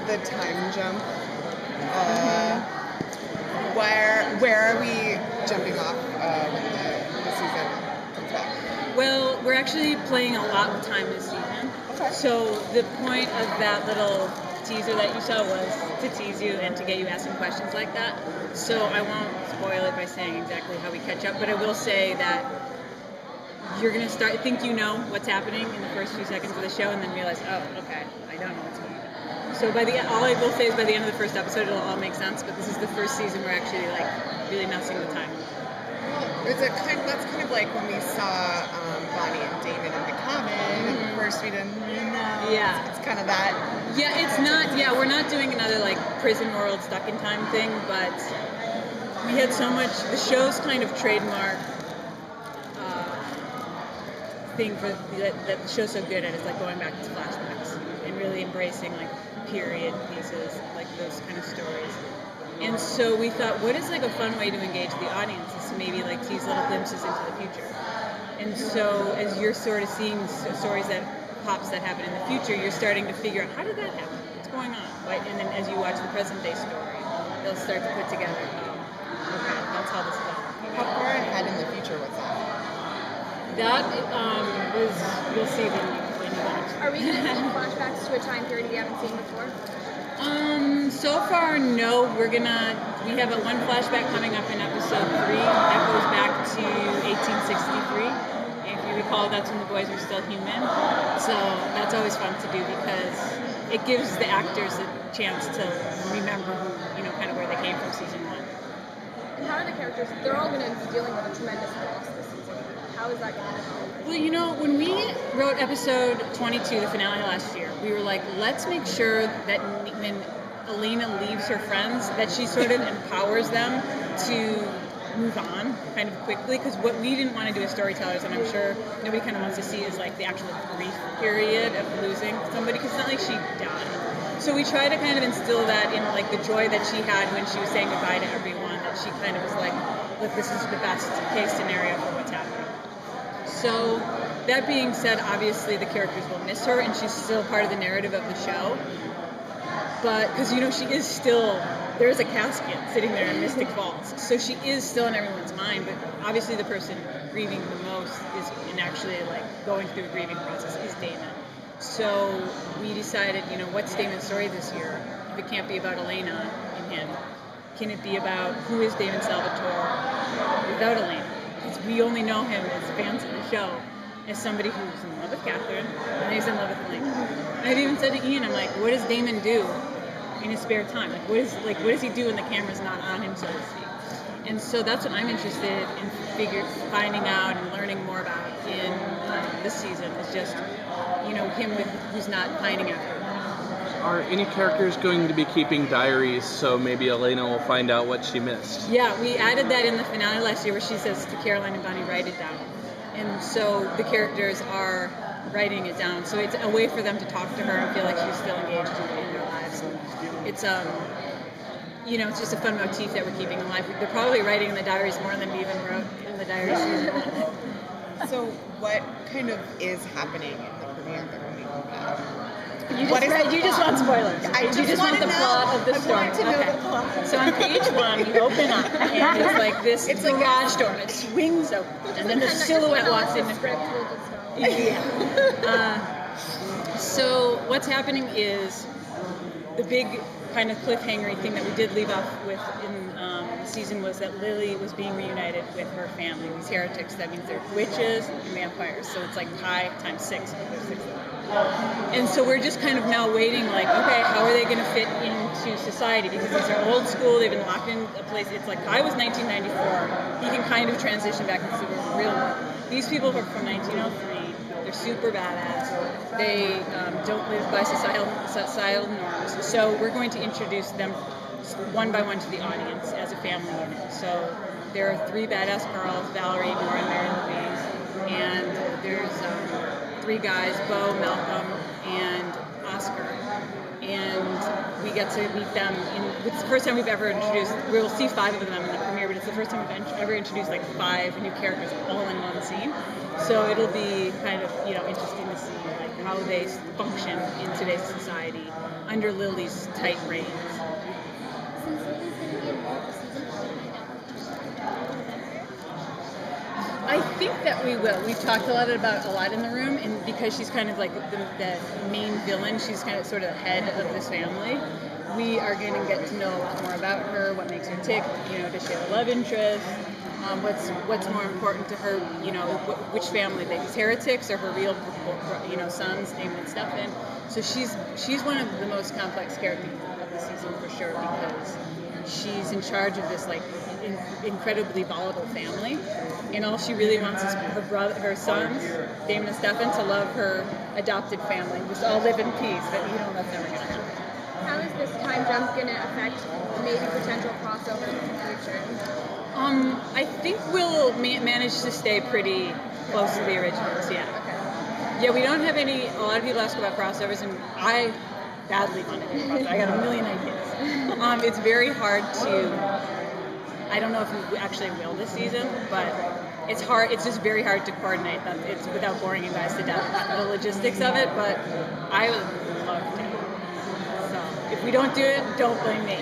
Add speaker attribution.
Speaker 1: the time jump. Where are we jumping off when the season comes back?
Speaker 2: Well, we're actually playing a lot of time this season.
Speaker 1: Okay.
Speaker 2: So the point of that little teaser that you saw was to tease you and to get you asking questions like that. So I won't spoil it by saying exactly how we catch up, but I will say that you're going to think you know what's happening in the first few seconds of the show and then realize, oh, okay, I don't know what's going on. So all I will say is by the end of the first episode it'll all make sense, but this is the first season we're actually like really messing with time.
Speaker 1: Well, that's kind of like when we saw Bonnie and David in the cabin. At first we didn't know.
Speaker 2: Yeah.
Speaker 1: It's kind of that.
Speaker 2: Yeah, it's not, yeah, we're not doing another like prison world stuck in time thing, but we had so much, the show's kind of trademark thing that the show's so good at is like going back to flashbacks and really embracing like period pieces, like those kind of stories. And so we thought, what is like a fun way to engage the audience is to maybe like tease little glimpses into the future. And so as you're sort of seeing stories pops that happen in the future, you're starting to figure out, how did that happen? What's going on? Right? And then as you watch the present day story, they'll start to put together, okay, that's how this happened.
Speaker 1: How far ahead in the future was that?
Speaker 2: That you'll see when you watch.
Speaker 3: Are we going to see flashbacks to a time period we haven't seen before?
Speaker 2: So far, no. We have one flashback coming up in episode 3 that goes back to 1863. If you recall, that's when the boys were still human. So that's always fun to do because it gives the actors a chance to remember who, kind of where they came from season 1.
Speaker 3: And how are the characters? They're all going to be dealing with a tremendous loss this season. How is that going to happen?
Speaker 2: Well, when we wrote episode 22, the finale last year, we were like, let's make sure that when Elena leaves her friends, that she sort of empowers them to move on kind of quickly, because what we didn't want to do as storytellers, and I'm sure nobody kind of wants to see, is like the actual grief period of losing somebody, because it's not like she died. So we try to kind of instill that in like the joy that she had when she was saying goodbye to everyone, that she kind of was like, look, this is the best case scenario for what's happening. So that being said, obviously the characters will miss her, and she's still part of the narrative of the show. But, because, she is still, there's a casket sitting there in Mystic Falls. So she is still in everyone's mind, but obviously the person grieving the most is, and actually, like, going through the grieving process is Damon. So we decided, what's Damon's story this year? If it can't be about Elena and him, can it be about who is Damon Salvatore without Elena? Because we only know him as fans of the show as somebody who's in love with Catherine and he's in love with Elena. And I've even said to Ian, I'm like, what does Damon do in his spare time? What does he do when the camera's not on him, so to speak? And so that's what I'm interested in finding out and learning more about in this season, is just him who's not pining after her.
Speaker 4: Are any characters going to be keeping diaries, so maybe Elena will find out what she missed?
Speaker 2: Yeah, we added that in the finale last year, where she says to Caroline and Bonnie, write it down. And so the characters are writing it down. So it's a way for them to talk to her and feel like she's still engaged in their lives. It's it's just a fun motif that we're keeping alive. They're probably writing in the diaries more than we even wrote in the diaries season 1.
Speaker 1: So what kind of is happening in the premiere that we're making now?
Speaker 2: You just want spoilers. You just want the plot of the story.
Speaker 1: I want to know the plot.
Speaker 2: So on page 1, you open up, and it's like this garage door, and it swings open, and then the silhouette walks in. Yeah. So what's happening is the big kind of cliffhanger thing that we did leave off with in the season was that Lily was being reunited with her family, these heretics. That means they're witches and vampires. So it's like pi times 6. And so we're just kind of now waiting, like, okay, how are they going to fit into society? Because these are old school, they've been locked in a place. It's like, Pi was 1994. He can kind of transition back into the real world. These people are from 1903. They're super badass. They don't live by societal norms. So we're going to introduce them one by one to the audience as a family unit. So there are 3 badass girls, Valerie, Nora, and Mary Louise. And there's 3 guys, Bo, Malcolm, and Oscar. And we get to meet them. It's the first time we've ever introduced, we'll see 5 of them in the premiere, but it's the first time we've ever introduced like 5 new characters all in one scene. So it'll be kind of, interesting to see like how they function in today's society. under Lily's tight reins.
Speaker 5: Since Lily's going to be in more of the season, will we find out?
Speaker 2: I think that we will. We've talked about it a lot in the room, and because she's kind of like the main villain, she's kind of sort of the head of this family. We are going to get to know a lot more about her, what makes her tick, does she have a love interest, what's more important to her, which family, these heretics or her real, sons, Damon and Stefan. So she's one of the most complex characters of the season for sure, because she's in charge of this like incredibly volatile family, and all she really wants is her sons, Damon and Stefan, to love her adopted family, just all live in peace. But that's never going to happen.
Speaker 3: How is this time jump going to affect maybe potential crossover in the future?
Speaker 2: I think we'll manage to stay pretty close to the originals, yeah.
Speaker 3: Okay.
Speaker 2: Yeah, we don't have a lot of people ask about crossovers, and I badly want to do a crossover. I got a million ideas. It's very hard to, I don't know if we actually will this season, but it's hard. It's just very hard to coordinate that. It's without boring you guys to death, the logistics of it, but I would love to. So if we don't do it, don't blame me.